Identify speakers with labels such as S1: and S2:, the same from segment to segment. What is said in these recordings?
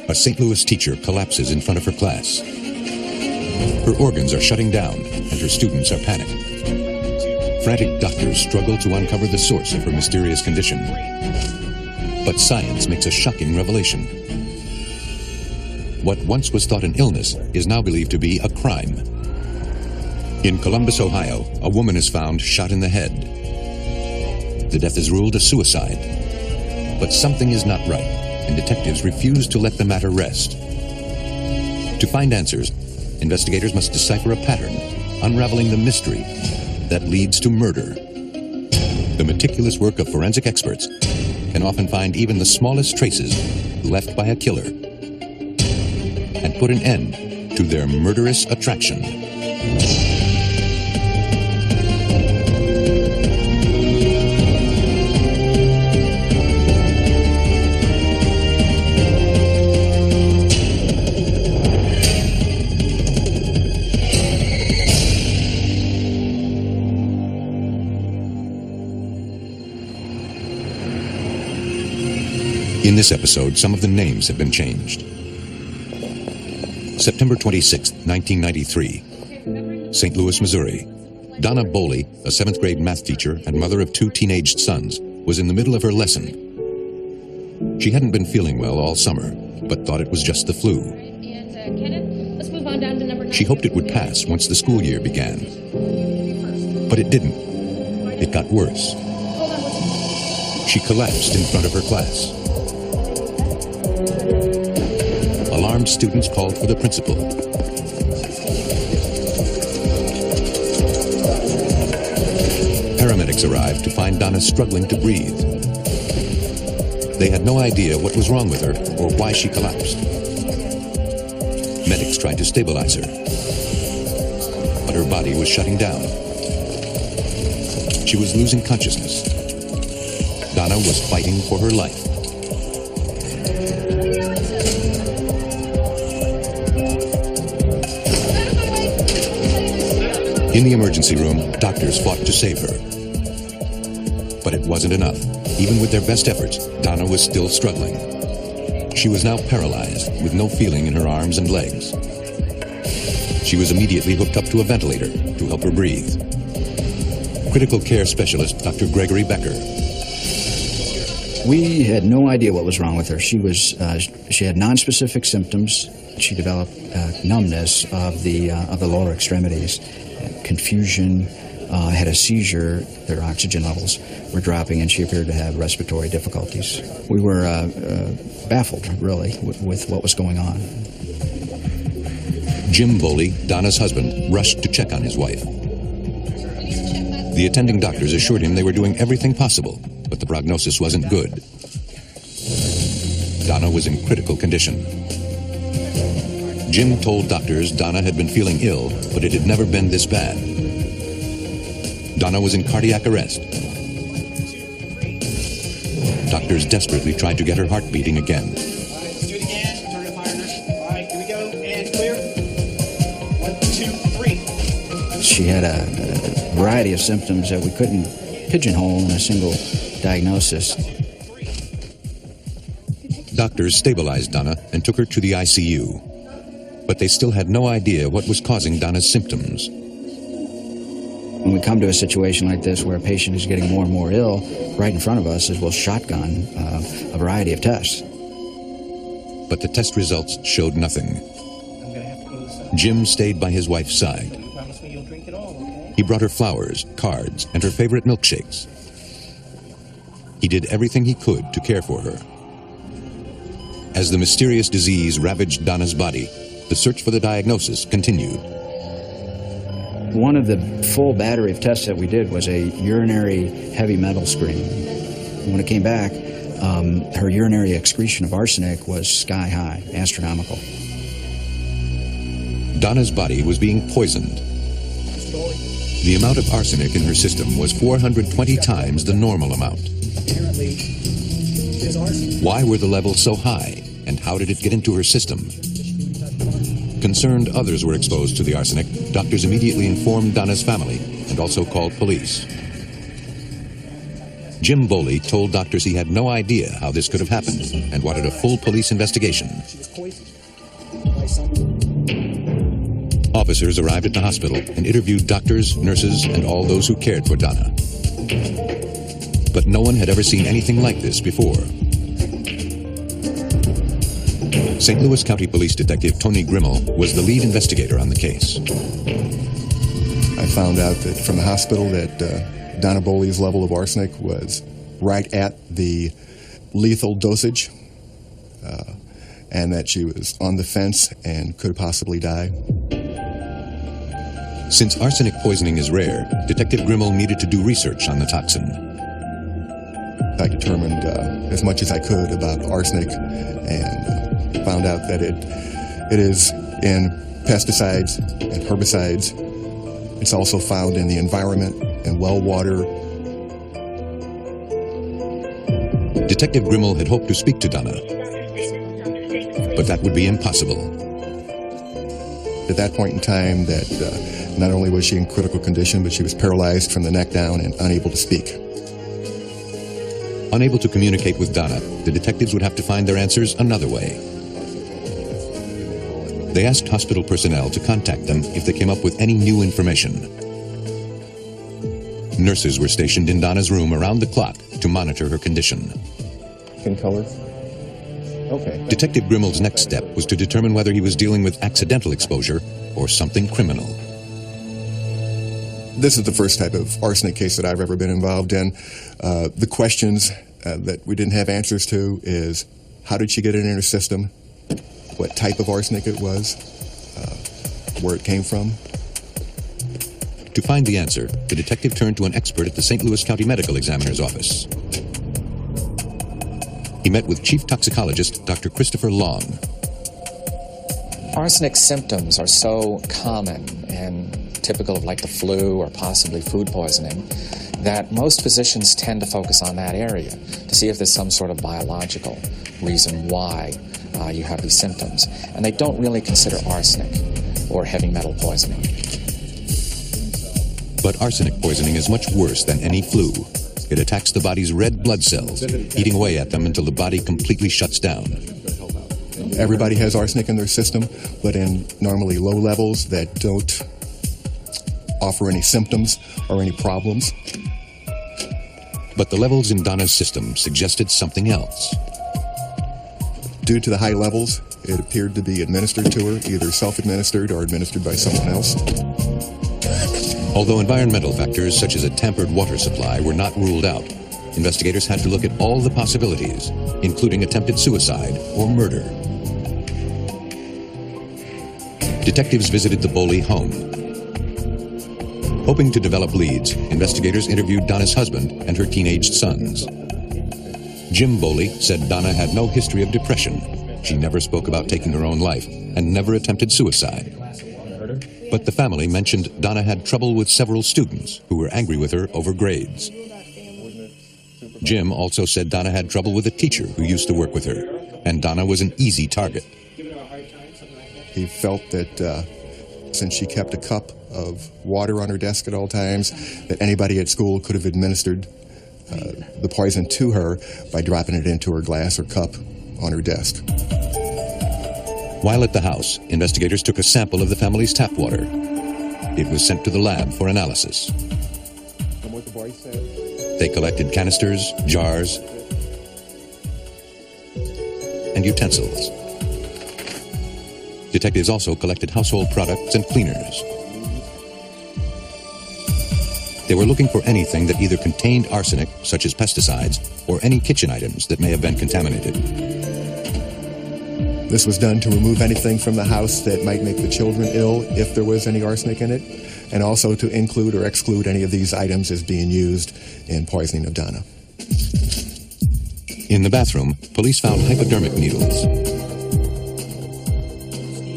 S1: A St. Louis teacher collapses in front of her class. Her organs are shutting down, and her students are panicked. Frantic doctors struggle to uncover the source of her mysterious condition. But science makes a shocking revelation. What once was thought an illness is now believed to be a crime. In Columbus, Ohio, a woman is found shot in the head. The death is ruled a suicide. But something is not right, and detectives refuse to let the matter rest. To find answers, investigators must decipher a pattern, unraveling the mystery that leads to murder. The meticulous work of forensic experts can often find even the smallest traces left by a killer and put an end to their murderous attraction. In this episode, some of the names have been changed. September 26, 1993, St. Louis, Missouri. Donna Boley, a 7th grade math teacher and mother of 2 teenaged sons, was in the middle of her lesson. She hadn't been feeling well all summer, but thought it was just the flu.
S2: Let's move on down to number 9.
S1: She hoped it would pass once the school year began. But it didn't. It got worse. She collapsed in front of her class. Alarmed students called for the principal. Paramedics arrived to find Donna struggling to breathe. They had no idea what was wrong with her or why she collapsed. Medics tried to stabilize her, but her body was shutting down. She was losing consciousness. Donna was fighting for her life. In the emergency room, doctors fought to save her. But it wasn't enough. Even with their best efforts, Donna was still struggling. She was now paralyzed, with no feeling in her arms and legs. She was immediately hooked up to a ventilator to help her breathe. Critical care specialist Dr. Gregory Becker.
S3: We had no idea what was wrong with her. She had nonspecific symptoms. She developed numbness of the lower extremities, confusion, had a seizure. Their oxygen levels were dropping, and she appeared to have respiratory difficulties. We were baffled, really, with what was going on.
S1: Jim Boley, Donna's husband, rushed to check on his wife. The attending doctors assured him they were doing everything possible, but the prognosis wasn't good. Donna was in critical condition. Jim told doctors Donna had been feeling ill, but it had never been this bad. Donna was in cardiac arrest. Doctors desperately tried to get her heart beating again.
S4: Let's do it again. Turn it higher. All right, here we go. And clear. 1, 2, 3.
S3: She had a variety of symptoms that we couldn't pigeonhole in a single diagnosis.
S1: Doctors stabilized Donna and took her to the ICU. But they still had no idea what was causing Donna's symptoms.
S3: When we come to a situation like this where a patient is getting more and more ill, right in front of us is we'll shotgun a variety of tests.
S1: But the test results showed nothing. Jim stayed by his wife's side. He brought her flowers, cards, and her favorite milkshakes. He did everything he could to care for her. As the mysterious disease ravaged Donna's body, the search for the diagnosis continued.
S3: One of the full battery of tests that we did was a urinary heavy metal screen. When it came back, her urinary excretion of arsenic was sky high, astronomical.
S1: Donna's body was being poisoned. The amount of arsenic in her system was 420 times the normal amount. Why were the levels so high, and how did it get into her system? Concerned others were exposed to the arsenic, doctors immediately informed Donna's family and also called police. Jim Boley told doctors he had no idea how this could have happened and wanted a full police investigation.
S4: She was poisoned by someone.
S1: Officers arrived at the hospital and interviewed doctors, nurses, and all those who cared for Donna. But no one had ever seen anything like this before. St. Louis County Police Detective Tony Grimmel was the lead investigator on the case.
S5: I found out that from the hospital that Donna Boley's level of arsenic was right at the lethal dosage, and that she was on the fence and could possibly die.
S1: Since arsenic poisoning is rare, Detective Grimmel needed to do research on the toxin.
S5: I determined as much as I could about arsenic and found out that it is in pesticides and herbicides. It's also found in the environment and well water.
S1: Detective Grimmel had hoped to speak to Donna, but that would be impossible.
S5: At that point in time, that not only was she in critical condition, but she was paralyzed from the neck down and unable to speak.
S1: Unable to communicate with Donna, the detectives would have to find their answers another way. They asked hospital personnel to contact them if they came up with any new information. Nurses were stationed in Donna's room around the clock to monitor her condition.
S5: Skin color? Okay.
S1: Detective Grimmel's next step was to determine whether he was dealing with accidental exposure or something criminal.
S5: This is the first type of arsenic case that I've ever been involved in. The questions that we didn't have answers to is, how did she get it in her system? What type of arsenic it was? Where it came from?
S1: To find the answer, the detective turned to an expert at the St. Louis County Medical Examiner's office. He met with Chief Toxicologist Dr. Christopher Long.
S6: Arsenic symptoms are so common and typical of like the flu or possibly food poisoning that most physicians tend to focus on that area to see if there's some sort of biological reason why you have these symptoms. And they don't really consider arsenic or heavy metal poisoning.
S1: But arsenic poisoning is much worse than any flu. It attacks the body's red blood cells, eating away at them until the body completely shuts down.
S5: Everybody has arsenic in their system, but in normally low levels that don't offer any symptoms or any problems.
S1: But the levels in Donna's system suggested something else.
S5: Due to the high levels, it appeared to be administered to her, either self-administered or administered by someone else.
S1: Although environmental factors such as a tampered water supply were not ruled out, investigators had to look at all the possibilities, including attempted suicide or murder. Detectives visited the Boley home. Hoping to develop leads, investigators interviewed Donna's husband and her teenaged sons. Jim Boley said Donna had no history of depression. She never spoke about taking her own life and never attempted suicide. But the family mentioned Donna had trouble with several students who were angry with her over grades. Jim also said Donna had trouble with a teacher who used to work with her, and Donna was an easy target.
S5: He felt that since she kept a cup of water on her desk at all times, that anybody at school could have administered the poison to her by dropping it into her glass or cup on her desk.
S1: While at the house, investigators took a sample of the family's tap water. It was sent to the lab for analysis.
S5: From what the boy said,
S1: They collected canisters, jars, and utensils. Detectives also collected household products and cleaners. They were looking for anything that either contained arsenic, such as pesticides, or any kitchen items that may have been contaminated.
S5: this was done to remove anything from the house that might make the children ill if there was any arsenic in it, and also to include or exclude any of these items as being used in poisoning of Donna.
S1: In the bathroom, police found hypodermic needles.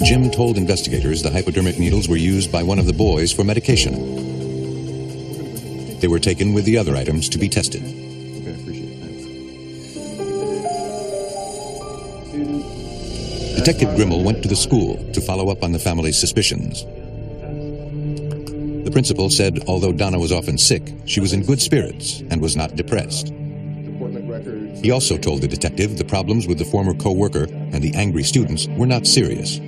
S1: Jim told investigators the hypodermic needles were used by one of the boys for medication. They were taken with the other items to be tested.
S5: Okay, appreciate it.
S1: Detective Grimmel went to the school to follow up on the family's suspicions. The principal said although Donna was often sick, she was in good spirits and was not depressed. He also told the detective the problems with the former co-worker and the angry students were not serious.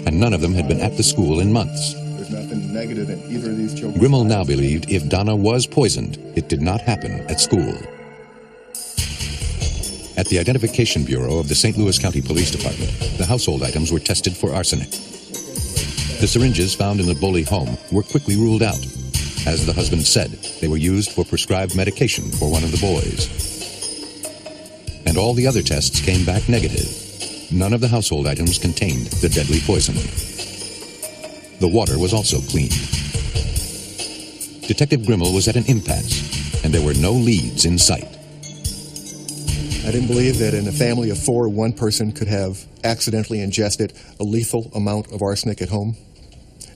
S1: And none of them had been at the school in months.
S5: There's nothing negative in either of these children.
S1: Grimmel now believed if Donna was poisoned, it did not happen at school. At the Identification Bureau of the St. Louis County Police Department, the household items were tested for arsenic. The syringes found in the Boley home were quickly ruled out. As the husband said, they were used for prescribed medication for one of the boys. And all the other tests came back negative. None of the household items contained the deadly poison. The water was also clean. Detective Grimmel was at an impasse, and there were no leads in sight.
S5: I didn't believe that in a family of four, one person could have accidentally ingested a lethal amount of arsenic at home,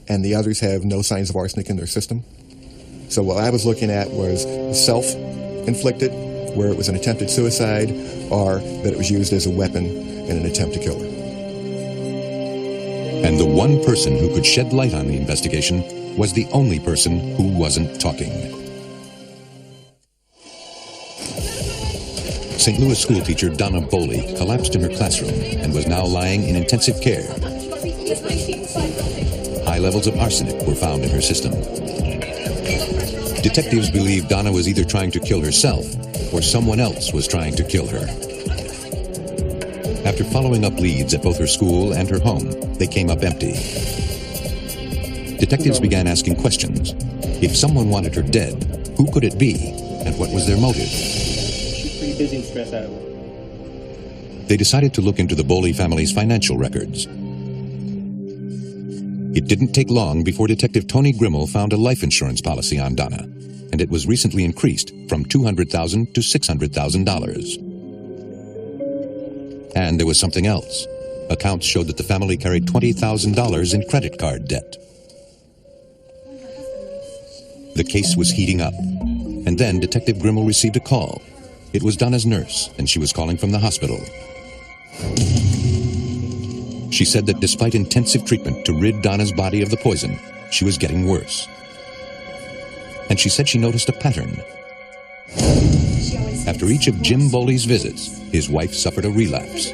S5: and the others have no signs of arsenic in their system. So what I was looking at was self-inflicted, where it was an attempted suicide, or that it was used as a weapon in an attempt to kill her.
S1: And the one person who could shed light on the investigation was the only person who wasn't talking. St. Louis schoolteacher Donna Boley collapsed in her classroom and was now lying in intensive care. High levels of arsenic were found in her system. Detectives believe Donna was either trying to kill herself or someone else was trying to kill her. After following up leads at both her school and her home, they came up empty. Detectives began asking questions. If someone wanted her dead, who could it be, and what was their motive?
S4: Pretty busy and stressed out.
S1: They decided to look into the Boley family's financial records. It didn't take long before Detective Tony Grimmel found a life insurance policy on Donna, and it was recently increased from $200,000 to $600,000. And there was something else. Accounts showed that the family carried $20,000 in credit card debt. The case was heating up, and then Detective Grimmel received a call. It was Donna's nurse, and she was calling from the hospital. She said that despite intensive treatment to rid Donna's body of the poison, she was getting worse. And she said she noticed a pattern. After each of Jim Boley's visits, his wife suffered a relapse.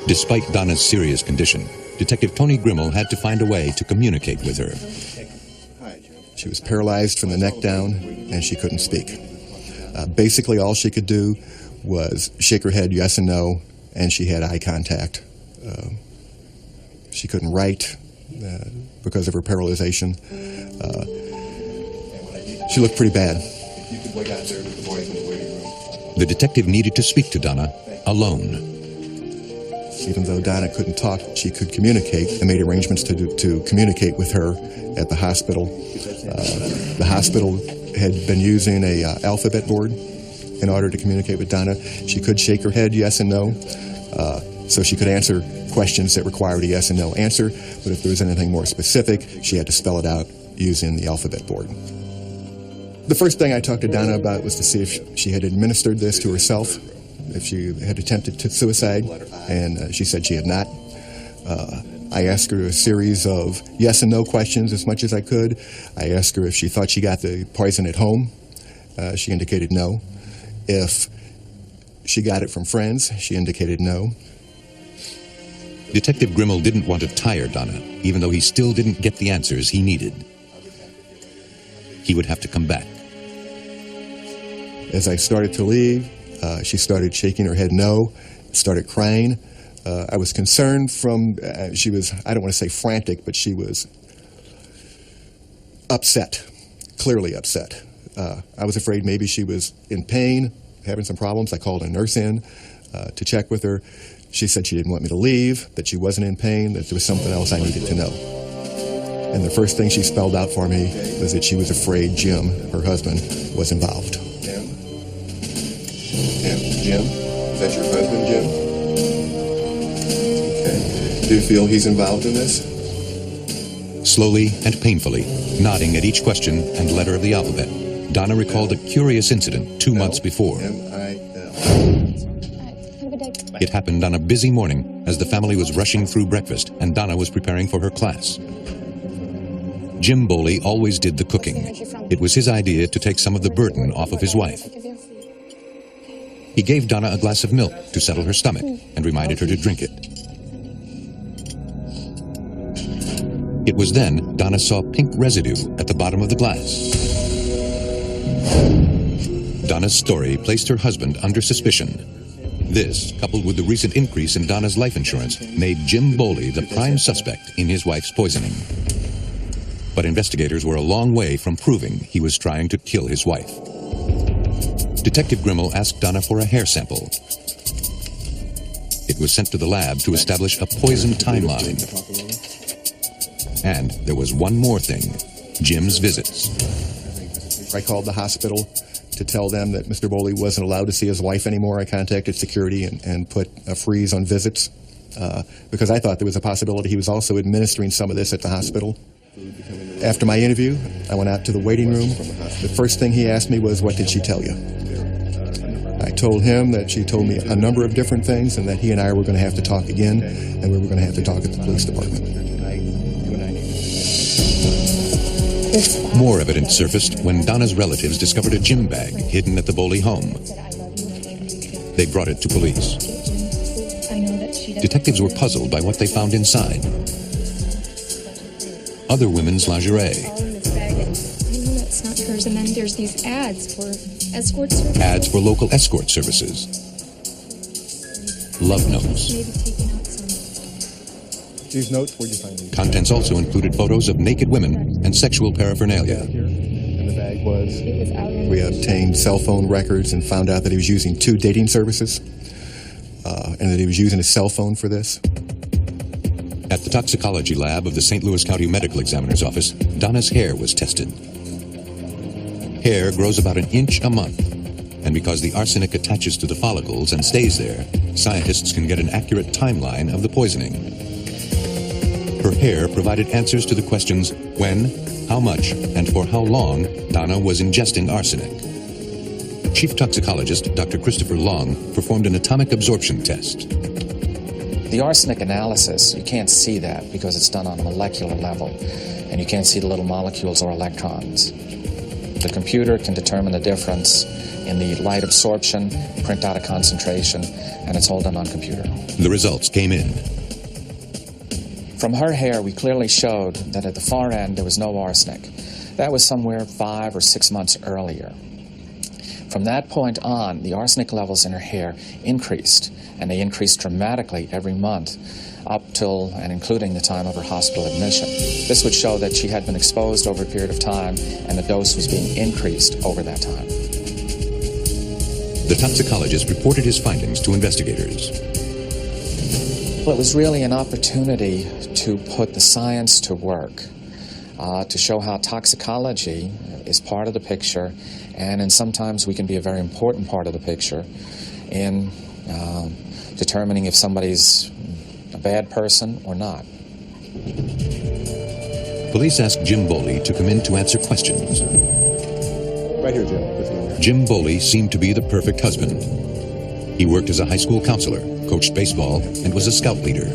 S1: Despite Donna's serious condition, Detective Tony Grimmel had to find a way to communicate with her.
S5: She was paralyzed from the neck down, and she couldn't speak. Basically, all she could do was shake her head yes and no, and she had eye contact. She couldn't write because of her paralyzation. She looked pretty bad.
S1: The detective needed to speak to Donna alone.
S5: Even though Donna couldn't talk, she could communicate, and made arrangements to communicate with her at the hospital. The hospital had been using a alphabet board in order to communicate with Donna. She could shake her head yes and no, so she could answer questions that required a yes and no answer, but if there was anything more specific, she had to spell it out using the alphabet board. The first thing I talked to Donna about was to see if she had administered this to herself, if she had attempted suicide, and she said she had not. I asked her a series of yes and no questions as much as I could. I asked her if she thought she got the poison at home. She indicated no. If she got it from friends, she indicated no.
S1: Detective Grimmel didn't want to tire Donna, even though he still didn't get the answers he needed. He would have to come back.
S5: As I started to leave, she started shaking her head no, started crying. I was concerned she was, I don't want to say frantic, but she was upset, clearly upset. I was afraid maybe she was in pain, having some problems. I called a nurse in to check with her. She said she didn't want me to leave, that she wasn't in pain, that there was something else I needed to know. And the first thing she spelled out for me was that she was afraid Jim, her husband, was involved. Jim? Jim? Is that your husband, Jim? Okay. Do you feel he's involved in this?
S1: Slowly and painfully, nodding at each question and letter of the alphabet, Donna recalled a curious incident 2 months before. It happened on a busy morning as the family was rushing through breakfast and Donna was preparing for her class. Jim Boley always did the cooking. It was his idea to take some of the burden off of his wife. He gave Donna a glass of milk to settle her stomach and reminded her to drink it. It was then Donna saw pink residue at the bottom of the glass. Donna's story placed her husband under suspicion. This, coupled with the recent increase in Donna's life insurance, made Jim Boley the prime suspect in his wife's poisoning. But investigators were a long way from proving he was trying to kill his wife. Detective Grimmel asked Donna for a hair sample. It was sent to the lab to establish a poison timeline. And there was one more thing, Jim's visits.
S5: I called the hospital to tell them that Mr. Boley wasn't allowed to see his wife anymore. I contacted security and put a freeze on visits because I thought there was a possibility he was also administering some of this at the hospital. After my interview, I went out to the waiting room. The first thing he asked me was, "What did she tell you?" I told him that she told me a number of different things and that he and I were going to have to talk again, and we were going to have to talk at the police department.
S1: More evidence surfaced when Donna's relatives discovered a gym bag hidden at the Boley home. They brought it to police. Detectives were puzzled by what they found inside. Other women's lingerie.
S7: That's not hers. And then there's these ads for escort services.
S1: Ads for local escort services. Love notes.
S7: Maybe taking out some.
S5: These notes, where'd you find these?
S1: Contents also included photos of naked women and sexual paraphernalia.
S5: And the bag was?
S7: It was out in
S5: We obtained cell phone records and found out that he was using 2 dating services and that he was using his cell phone for this.
S1: At the toxicology lab of the St. Louis County Medical Examiner's Office, Donna's hair was tested. Hair grows about 1 inch a month, and because the arsenic attaches to the follicles and stays there, scientists can get an accurate timeline of the poisoning. Her hair provided answers to the questions when, how much, and for how long Donna was ingesting arsenic. Chief toxicologist Dr. Christopher Long performed an atomic absorption test.
S6: The arsenic analysis, you can't see that because it's done on a molecular level, and you can't see the little molecules or electrons. The computer can determine the difference in the light absorption, print out a concentration, and it's all done on computer.
S1: The results came in.
S6: From her hair, we clearly showed that at the far end there was no arsenic. That was somewhere 5 or 6 months earlier. From that point on, the arsenic levels in her hair increased, and they increased dramatically every month up till and including the time of her hospital admission. This would show that she had been exposed over a period of time and the dose was being increased over that time.
S1: The toxicologist reported his findings to investigators.
S6: Well, it was really an opportunity to put the science to work, to show how toxicology is part of the picture, and sometimes we can be a very important part of the picture in determining if somebody's a bad person or not.
S1: Police asked Jim Boley to come in to answer questions.
S5: Right here, Jim.
S1: Jim Boley seemed to be the perfect husband. He worked as a high school counselor, coached baseball, and was a scout leader.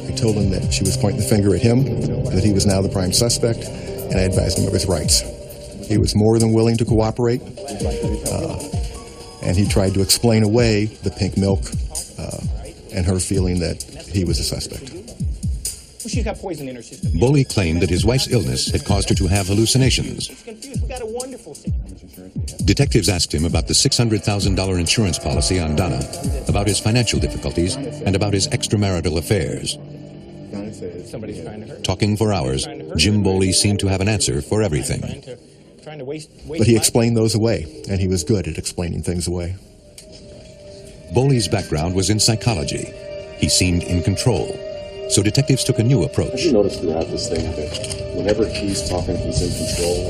S5: I told him that she was pointing the finger at him, that he was now the prime suspect, and I advised him of his rights. He was more than willing to cooperate, and he tried to explain away the pink milk and her feeling that he was a suspect.
S4: Well, she's got poison in her system.
S1: Boley claimed that his wife's illness had caused her to have hallucinations.
S4: She's confused. We got a wonderful system.
S1: Detectives asked him about the $600,000 insurance policy on Donna, about his financial difficulties, and about his extramarital affairs.
S4: Somebody's trying to hurt.
S1: Talking for hours, Jim Boley seemed to have an answer for everything.
S4: Trying to waste
S5: But he explained those away, and he was good at explaining things away.
S1: Boley's background was in psychology. He seemed in control. So detectives took a new approach.
S8: Have you noticed throughout this thing that whenever he's talking, he's in control,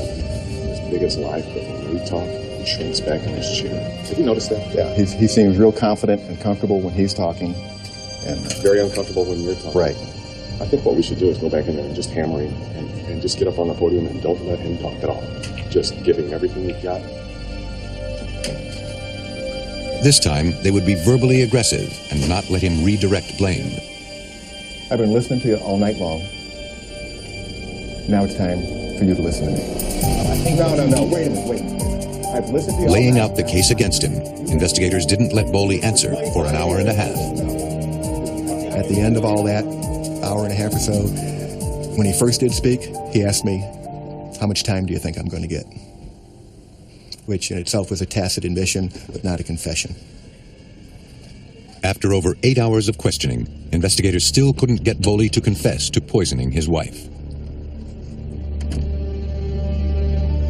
S8: as big as life, but when we talk, he shrinks back in his chair. Have you noticed that?
S5: Yeah, he seems real confident and comfortable when he's talking. And
S8: Very uncomfortable when you're talking.
S5: right.
S8: I think what we should do is go back in there and just hammer him and just get up on the podium and don't let him talk at all. Just give him everything you've got.
S1: This time, they would be verbally aggressive and not let him redirect blame.
S5: I've been listening to you all night long, Now it's time for you to listen to me. No, wait a minute. I've listened to you.
S1: Laying out the case against him, investigators didn't let Boley answer for an hour and a half.
S5: At the end of all that, hour and a half or so, when he first did speak, he asked me, how much time do you think I'm going to get? Which in itself was a tacit admission, but not a confession.
S1: After over 8 hours of questioning, investigators still couldn't get Boley to confess to poisoning his wife.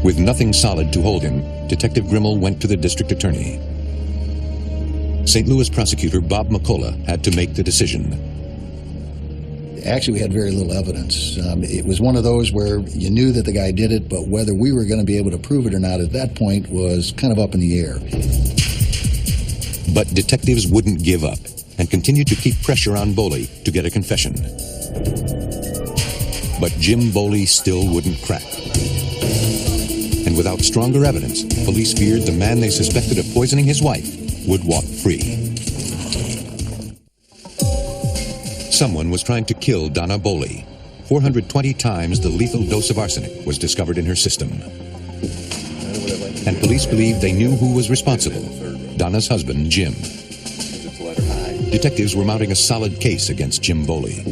S1: With nothing solid to hold him, Detective Grimmel went to the district attorney. St. Louis prosecutor Bob McCullough had to make the decision.
S9: Actually, we had very little evidence. It was one of those where you knew that the guy did it, but whether we were going to be able to prove it or not at that point was kind of up in the air.
S1: But detectives wouldn't give up and continued to keep pressure on Boley to get a confession. But Jim Boley still wouldn't crack. And without stronger evidence, police feared the man they suspected of poisoning his wife would walk free. Someone was trying to kill Donna Boley. 420 times the lethal dose of arsenic was discovered in her system. And police believed they knew who was responsible: Donna's husband, Jim. Detectives were mounting a solid case against Jim Boley.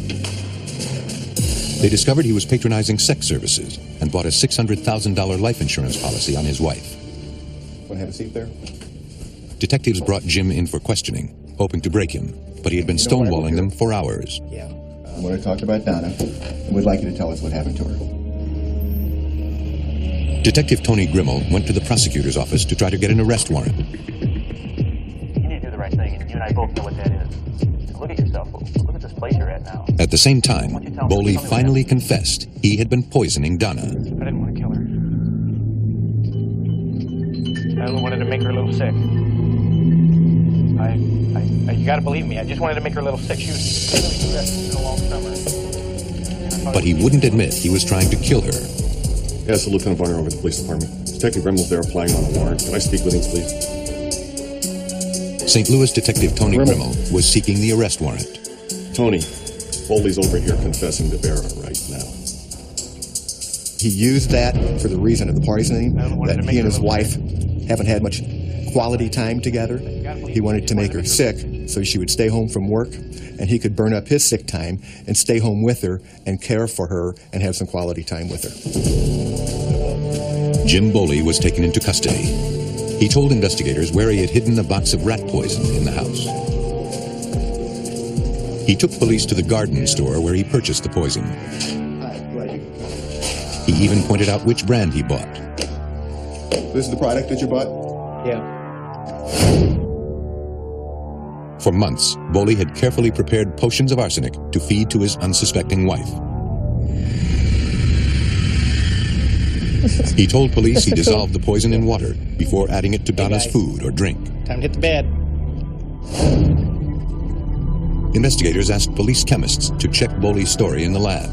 S1: They discovered he was patronizing sex services and bought a $600,000 life insurance policy on his wife.
S5: Want to have a seat there?
S1: Detectives brought Jim in for questioning, hoping to break him, but he had been stonewalling them for hours.
S5: Yeah. I want to talk about Donna, and we'd like you to tell us what happened to her.
S1: Detective Tony Grimmel went to the prosecutor's office to try to get an arrest warrant.
S10: You need to do the right thing, and you and I both know what that is. Look at yourself. Look at this place you're at now.
S1: At the same time, Boley finally confessed he had been poisoning Donna.
S10: I didn't want to kill her. I only wanted to make her a little sick. You gotta believe me, I just wanted to make her a little sick. She was really stressed in a long summer.
S1: But he wouldn't admit he was trying to kill her.
S8: Yes, Lieutenant Varner over at the police department. Detective Grimmel's there applying on a warrant. Can I speak with him, please?
S1: St. Louis Detective Tony Grimmel was seeking the arrest warrant.
S8: Tony, Boley's over here confessing to Vera right now.
S5: He used that for the reason of the poisoning, that he and his wife haven't had much quality time together. He wanted to make her sick so she would stay home from work, and he could burn up his sick time and stay home with her and care for her and have some quality time with her.
S1: Jim Boley was taken into custody. He told investigators where he had hidden a box of rat poison in the house. He took police to the garden store where he purchased the poison. He even pointed out which brand he bought.
S5: This is the product that you bought?
S4: Yeah.
S1: For months, Boley had carefully prepared potions of arsenic to feed to his unsuspecting wife. He told police he dissolved the poison in water before adding it to Donna's food or drink.
S4: Time to hit the bed.
S1: Investigators asked police chemists to check Boley's story in the lab.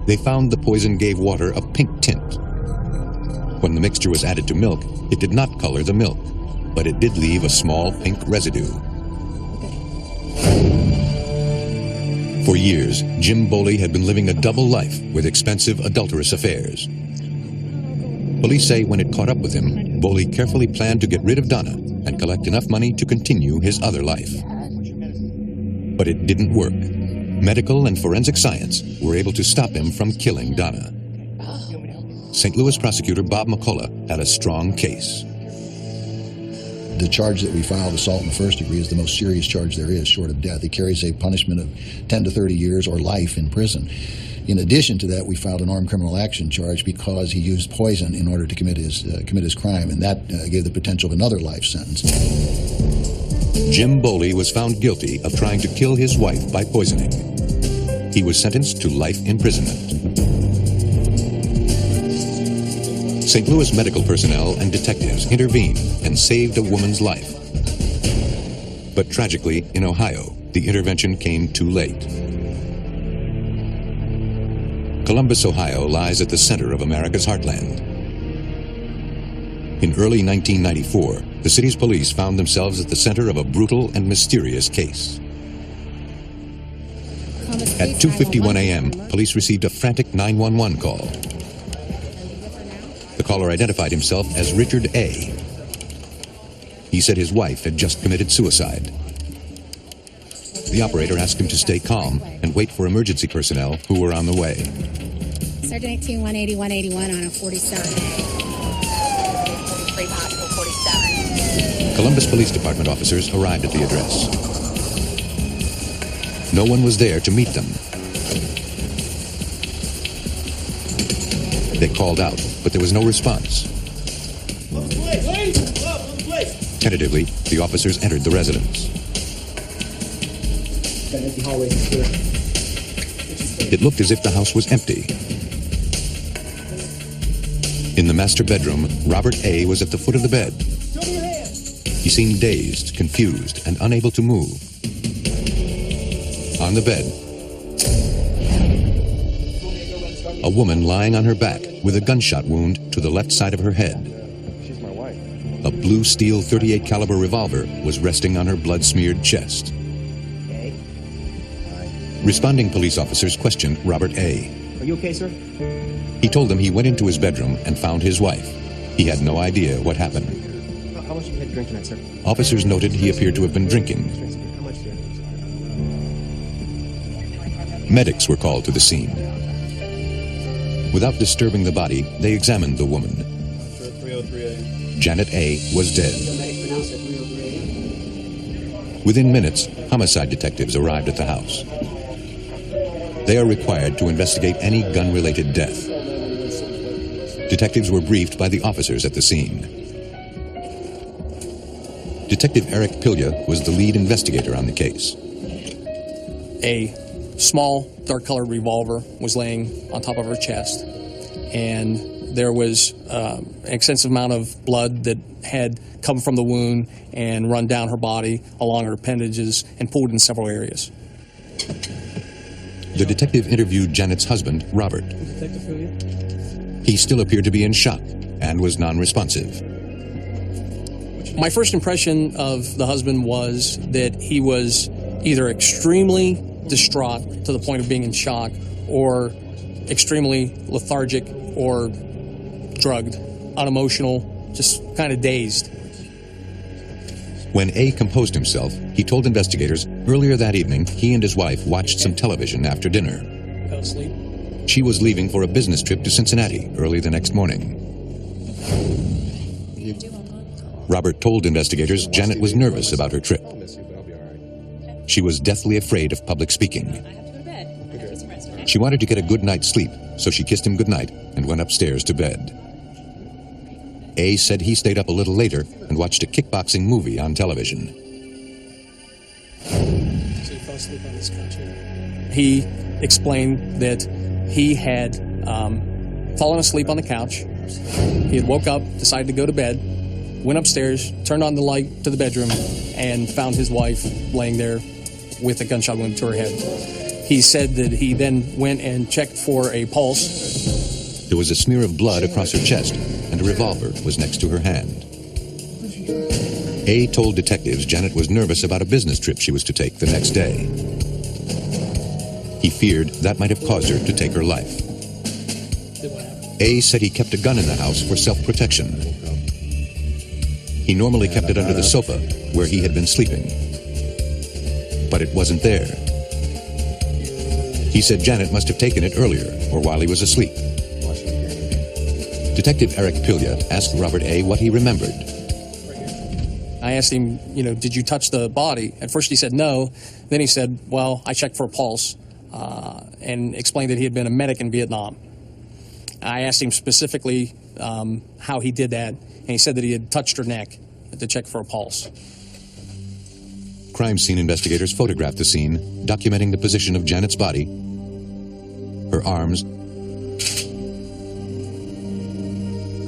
S1: They found the poison gave water a pink tint. When the mixture was added to milk, it did not color the milk, but it did leave a small pink residue. For years, Jim Boley had been living a double life with expensive adulterous affairs. Police say when it caught up with him, Boley carefully planned to get rid of Donna and collect enough money to continue his other life. But it didn't work. Medical and forensic science were able to stop him from killing Donna. St. Louis prosecutor Bob McCullough had a strong case.
S9: The charge that we filed, assault in the first degree, is the most serious charge there is, short of death. It carries a punishment of 10 to 30 years or life in prison. In addition to that, we filed an armed criminal action charge because he used poison in order to commit his crime, and that gave the potential of another life sentence.
S1: Jim Boley was found guilty of trying to kill his wife by poisoning. He was sentenced to life imprisonment. St. Louis medical personnel and detectives intervened and saved a woman's life. But tragically, in Ohio, the intervention came too late. Columbus, Ohio lies at the center of America's heartland. In early 1994, the city's police found themselves at the center of a brutal and mysterious case. At 2:51 a.m., police received a frantic 911 call. The caller identified himself as Richard A. He said his wife had just committed suicide. The operator asked him to stay calm and wait for emergency personnel who were on the way.
S11: Sergeant 18, 180, 181 on a 47. 43 possible 47.
S1: Columbus Police Department officers arrived at the address. No one was there to meet them. They called out, but there was no response. Tentatively, the officers entered the residence. It looked as if the house was empty. In the master bedroom, Robert A. was at the foot of the bed. He seemed dazed, confused, and unable to move. On the bed, a woman lying on her back with a gunshot wound to the left side of her head.
S8: She's my wife.
S1: A blue steel .38 caliber revolver was resting on her blood-smeared chest. Responding police officers questioned Robert A.
S4: Are you okay, sir?
S1: He told them he went into his bedroom and found his wife. He had no idea what happened.
S4: How much did you have to drink tonight, sir?
S1: Officers noted he appeared to have been drinking.
S4: How much did you
S1: Medics were called to the scene. Without disturbing the body, they examined the woman. Janet A. was dead. Within minutes, homicide detectives arrived at the house. They are required to investigate any gun-related death. Detectives were briefed by the officers at the scene. Detective Eric Pilya was the lead investigator on the case.
S12: A small, dark-colored revolver was laying on top of her chest, and there was an extensive amount of blood that had come from the wound and run down her body along her appendages and pooled in several areas.
S1: The detective interviewed Janet's husband, Robert. He still appeared to be in shock and was non-responsive.
S12: My first impression of the husband was that he was either extremely distraught to the point of being in shock, or extremely lethargic or drugged, unemotional, just kind of dazed.
S1: When A composed himself, he told investigators earlier that evening he and his wife watched some television after dinner.
S12: Fell asleep.
S1: She was leaving for a business trip to Cincinnati early the next morning. Robert told investigators Janet was nervous about her trip. She was deathly afraid of public speaking. She wanted to get a good night's sleep, so she kissed him goodnight and went upstairs to bed. A said he stayed up a little later and watched a kickboxing movie on television.
S12: So he fell asleep on this couch here. He explained that he had fallen asleep on the couch. He had woke up, decided to go to bed, went upstairs, turned on the light to the bedroom, and found his wife laying there with a gunshot wound to her head. He said that he then went and checked for a pulse.
S1: There was a smear of blood across her chest, and a revolver was next to her hand. A told detectives Janet was nervous about a business trip she was to take the next day. He feared that might have caused her to take her life. A said he kept a gun in the house for self-protection. He normally kept it under the sofa where he had been sleeping. But it wasn't there. He said Janet must have taken it earlier or while he was asleep. Detective Eric Pilya asked Robert A. what he remembered.
S12: I asked him, did you touch the body? At first he said no. Then he said, well, I checked for a pulse, and explained that he had been a medic in Vietnam. I asked him specifically how he did that, and he said that he had touched her neck to check for a pulse.
S1: Crime scene investigators photographed the scene, documenting the position of Janet's body, her arms,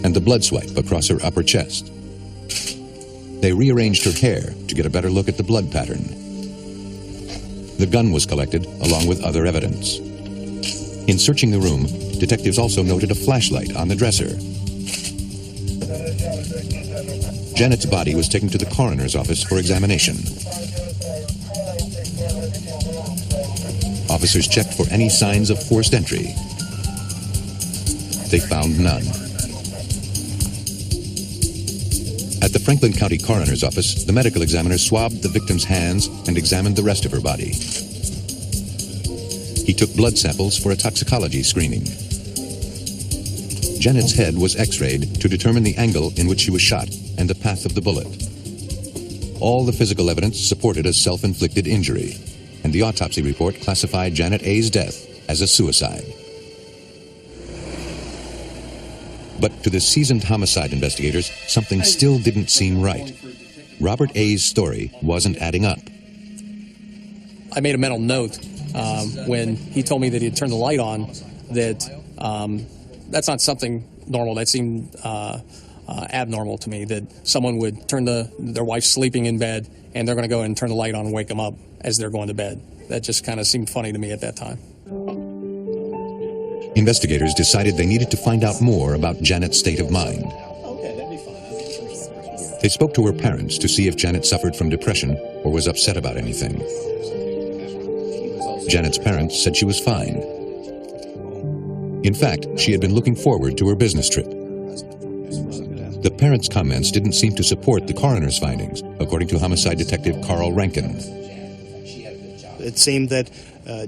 S1: and the blood swipe across her upper chest. They rearranged her hair to get a better look at the blood pattern. The gun was collected, along with other evidence. In searching the room, detectives also noted a flashlight on the dresser. Janet's body was taken to the coroner's office for examination. officers checked for any signs of forced entry. They found none. At the Franklin County Coroner's Office, the medical examiner swabbed the victim's hands and examined the rest of her body. He took blood samples for a toxicology screening. Janet's head was x-rayed to determine the angle in which she was shot and the path of the bullet. All the physical evidence supported a self-inflicted injury, and the autopsy report classified Janet A.'s death as a suicide. But to the seasoned homicide investigators, something still didn't seem right. Robert A.'s story wasn't adding up.
S12: I made a mental note when he told me that he had turned the light on, that that's not something normal. That seemed abnormal to me, that someone would turn their wife sleeping in bed and they're going to go and turn the light on and wake them up as they're going to bed. That just kind of seemed funny to me at that time.
S1: Investigators decided they needed to find out more about Janet's state of mind. They spoke to her parents to see if Janet suffered from depression or was upset about anything. Janet's parents said she was fine. In fact, she had been looking forward to her business trip. The parents' comments didn't seem to support the coroner's findings, according to homicide detective Carl Rankin.
S13: It seemed that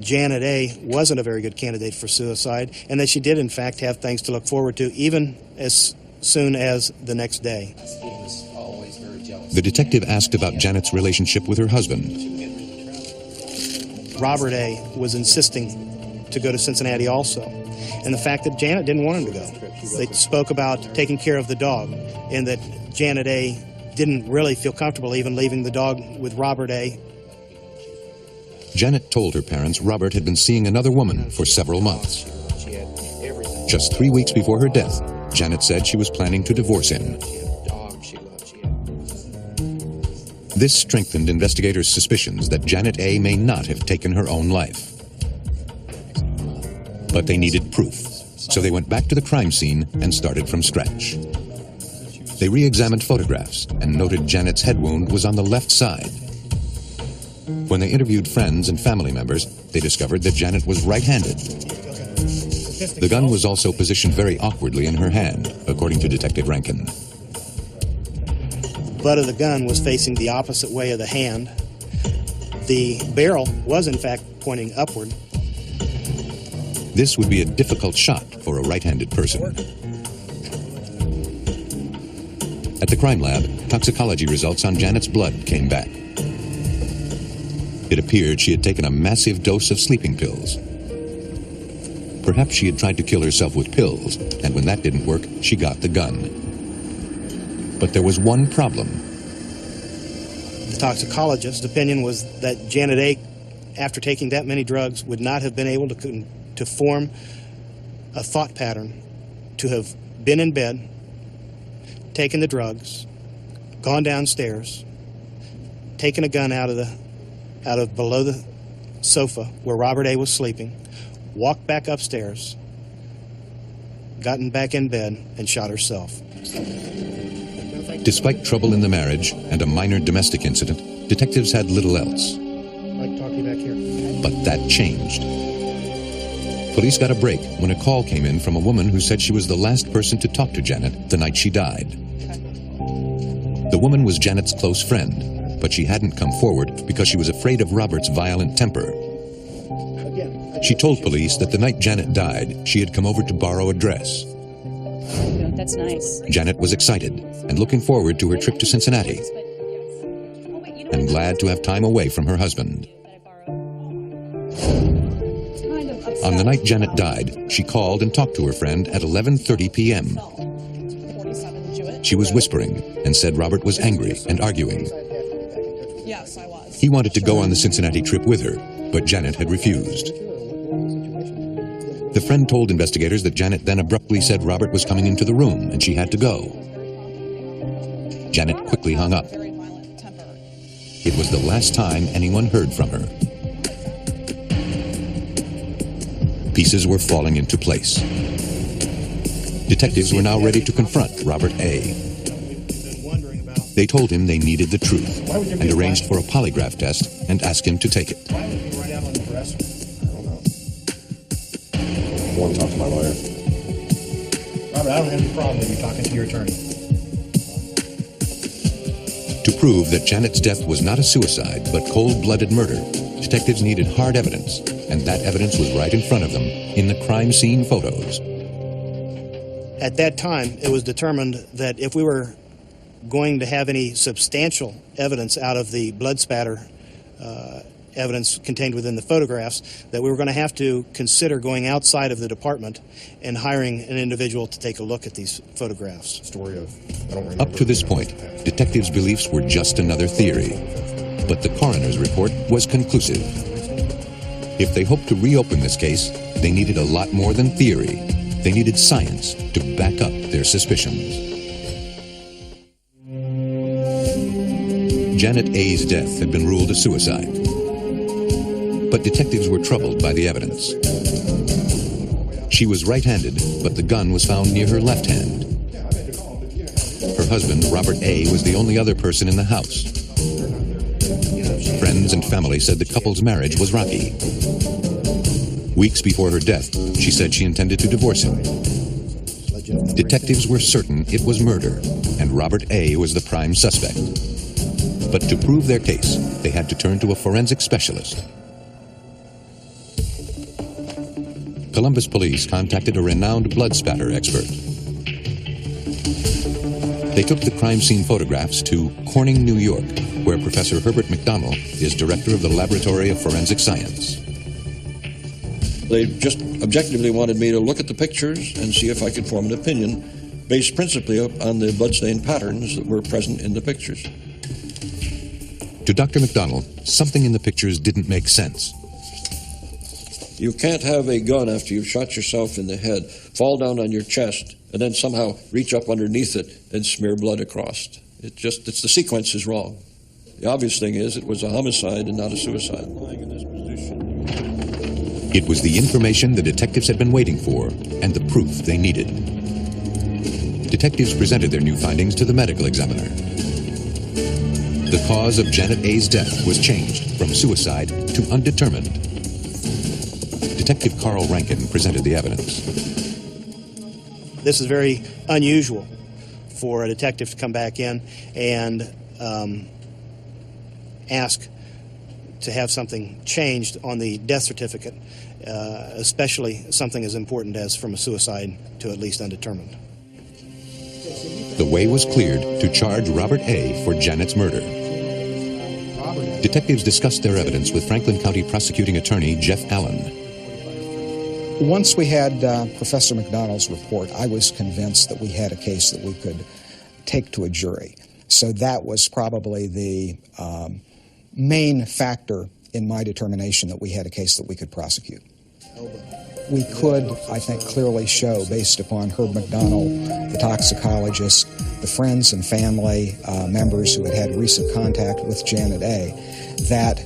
S13: Janet A. wasn't a very good candidate for suicide, and that she did, in fact, have things to look forward to, even as soon as the next day.
S1: The detective asked about Janet's relationship with her husband.
S13: Robert A. was insisting to go to Cincinnati also, and the fact that Janet didn't want him to go. They spoke about taking care of the dog, and that Janet A. didn't really feel comfortable even leaving the dog with Robert A.
S1: Janet told her parents Robert had been seeing another woman for several months. Just 3 weeks before her death, Janet said she was planning to divorce him. This strengthened investigators' suspicions that Janet A. may not have taken her own life. But they needed proof, so they went back to the crime scene and started from scratch. They re-examined photographs and noted Janet's head wound was on the left side. When they interviewed friends and family members, they discovered that Janet was right-handed. The gun was also positioned very awkwardly in her hand, according to Detective Rankin.
S13: The butt of the gun was facing the opposite way of the hand. The barrel was, in fact, pointing upward.
S1: This would be a difficult shot for a right-handed person. At the crime lab, toxicology results on Janet's blood came back. It appeared she had taken a massive dose of sleeping pills. Perhaps she had tried to kill herself with pills, and when that didn't work, she got the gun. But there was one problem.
S13: The toxicologist's opinion was that Janet A., after taking that many drugs, would not have been able to form a thought pattern, to have been in bed, taken the drugs, gone downstairs, taken a gun out of below the sofa where Robert A. was sleeping, walked back upstairs, gotten back in bed, and shot herself.
S1: Despite trouble in the marriage and a minor domestic incident, detectives had little else.
S13: I'd like to talk to you back here.
S1: But that changed. Police got a break when a call came in from a woman who said she was the last person to talk to Janet the night she died. The woman was Janet's close friend, but she hadn't come forward because she was afraid of Robert's violent temper. She told police that the night Janet died, she had come over to borrow a dress.
S2: That's nice.
S1: Janet was excited and looking forward to her trip to Cincinnati, and glad to have time away from her husband. On the night Janet died, she called and talked to her friend at 11:30 p.m. She was whispering and said Robert was angry and arguing.
S2: Yes, I was.
S1: He wanted to go on the Cincinnati trip with her, but Janet had refused. The friend told investigators that Janet then abruptly said Robert was coming into the room and she had to go. Janet quickly hung up. It was the last time anyone heard from her. Pieces were falling into place. Detectives were now ready to confront Robert A. They told him they needed the truth and arranged for a polygraph test and asked him to take it.
S8: I want to talk to my lawyer.
S13: Robert, I don't have any problem with you talking to your attorney.
S1: To prove that Janet's death was not a suicide, but cold-blooded murder, detectives needed hard evidence, and that evidence was right in front of them in the crime scene photos.
S13: At that time, it was determined that if we were going to have any substantial evidence out of the blood spatter evidence contained within the photographs, that we were going to have to consider going outside of the department and hiring an individual to take a look at these photographs.
S1: Up to this point, detectives' beliefs were just another theory, but the coroner's report was conclusive. If they hoped to reopen this case, they needed a lot more than theory. They needed science to back up their suspicions. Janet A.'s death had been ruled a suicide, but detectives were troubled by the evidence. She was right-handed, but the gun was found near her left hand. Her husband, Robert A., was the only other person in the house. Friends and family said the couple's marriage was rocky. Weeks before her death, she said she intended to divorce him. Detectives were certain it was murder, and Robert A. was the prime suspect. But to prove their case, they had to turn to a forensic specialist. Columbus police contacted a renowned blood spatter expert. They took the crime scene photographs to Corning, New York, where Professor Herbert McDonald is director of the Laboratory of Forensic Science.
S14: They just objectively wanted me to look at the pictures and see if I could form an opinion based principally on the bloodstain patterns that were present in the pictures.
S1: To Dr. McDonald, something in the pictures didn't make sense.
S14: You can't have a gun after you've shot yourself in the head, fall down on your chest, and then somehow reach up underneath it and smear blood across. It's the sequence is wrong. The obvious thing is it was a homicide and not a suicide.
S1: It was the information the detectives had been waiting for and the proof they needed. Detectives presented their new findings to the medical examiner. The cause of Janet A.'s death was changed from suicide to undetermined. Detective Carl Rankin presented the evidence.
S13: This is very unusual for a detective to come back in and ask to have something changed on the death certificate, especially something as important as from a suicide to at least undetermined.
S1: The way was cleared to charge Robert A. for Janet's murder. Detectives discussed their evidence with Franklin County Prosecuting Attorney Jeff Allen.
S3: Once we had Professor McDonald's report, I was convinced that we had a case that we could take to a jury. So that was probably the main factor in my determination that we had a case that we could prosecute. We could, I think, clearly show, based upon Herb McDonald, the toxicologist, the friends and family members who had had recent contact with Janet A., that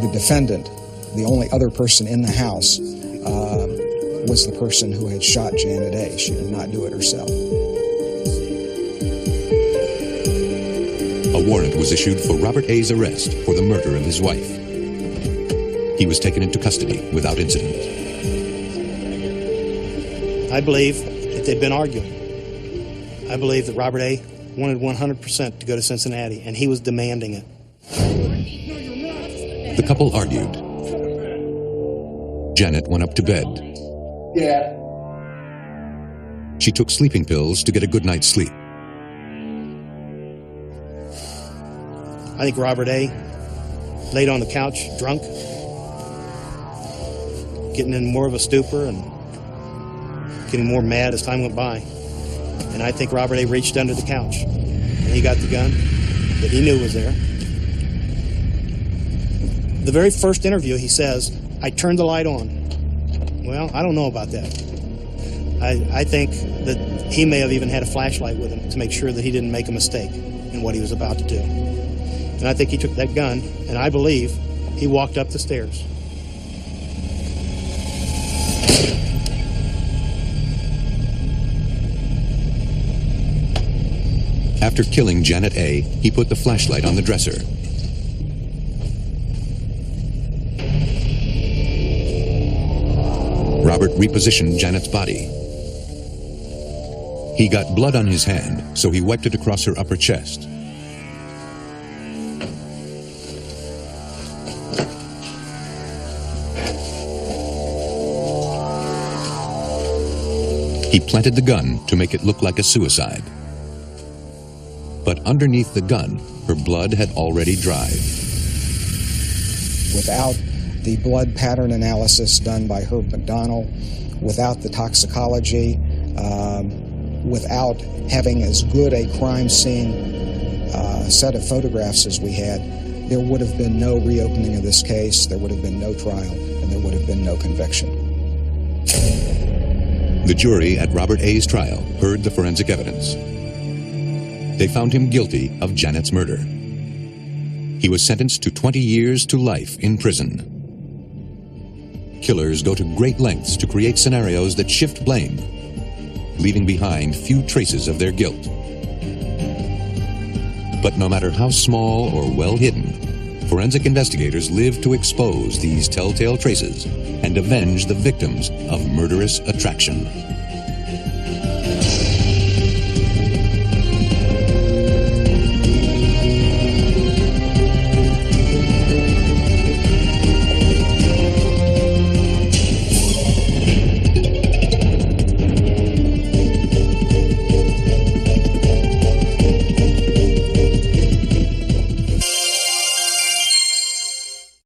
S3: the defendant, the only other person in the house, was the person who had shot Janet A. She did not do it herself.
S1: A warrant was issued for Robert A.'s arrest for the murder of his wife. He was taken into custody without incident.
S13: I believe that they'd been arguing. I believe that Robert A. wanted 100% to go to Cincinnati, and he was demanding it.
S1: The couple argued. Janet went up to bed.
S15: Yeah.
S1: She took sleeping pills to get a good night's sleep.
S13: I think Robert A. laid on the couch drunk, getting in more of a stupor and getting more mad as time went by. And I think Robert A. reached under the couch and he got the gun that he knew was there. The very first interview, he says, "I turned the light on." Well, I don't know about that. I think that he may have even had a flashlight with him to make sure that he didn't make a mistake in what he was about to do. And I think he took that gun, and I believe he walked up the stairs.
S1: After killing Janet A., he put the flashlight on the dresser. Robert repositioned Janet's body. He got blood on his hand, so he wiped it across her upper chest. He planted the gun to make it look like a suicide. But underneath the gun, her blood had already dried.
S15: Without the blood pattern analysis done by Herb McDonnell, without the toxicology, without having as good a crime scene set of photographs as we had, there would have been no reopening of this case, there would have been no trial, and there would have been no conviction.
S1: The jury at Robert A.'s trial heard the forensic evidence. They found him guilty of Janet's murder. He was sentenced to 20 years to life in prison. Killers go to great lengths to create scenarios that shift blame, leaving behind few traces of their guilt. But no matter how small or well hidden, forensic investigators live to expose these telltale traces and avenge the victims of murderous attraction.